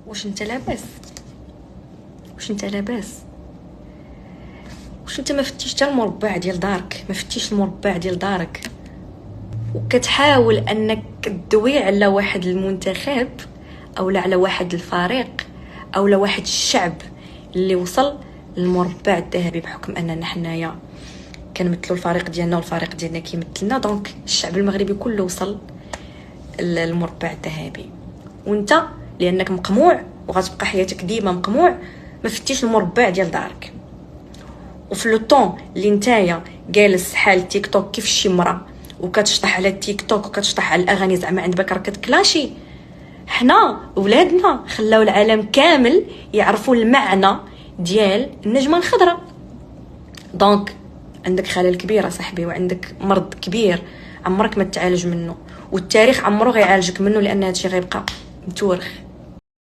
واش انت لاباس؟ واش انت لاباس؟ واش انت ما فتيش حتى المربع ديال دارك؟ ما فتيش المربع ديال دارك وكتحاول انك تدوي على واحد المنتخب او على واحد الفريق او واحد الشعب اللي وصل للمربع الذهبي، بحكم اننا حنايا كنمثلوا الفريق ديالنا والفريق ديالنا كيمثلنا، دونك الشعب المغربي كله وصل للمربع الذهبي، وانت لانك مقموع وغتبقى حياتك ديما مقموع ما فتيش المربع ديال دارك. وفي لو طون اللي نتايا جالس حال تيك توك كيف شي مرا وكتشطح على التيك توك وكتشطح على الاغاني زعما عند بالك راه كتكلاشي، حنا ولادنا خلاو العالم كامل يعرفوا المعنى ديال النجمه الخضراء. دونك عندك خلل كبير صاحبي، وعندك مرض كبير عمرك ما تعالج منه، والتاريخ عمره غيعالجك منه، لان هادشي غيبقى متورخ.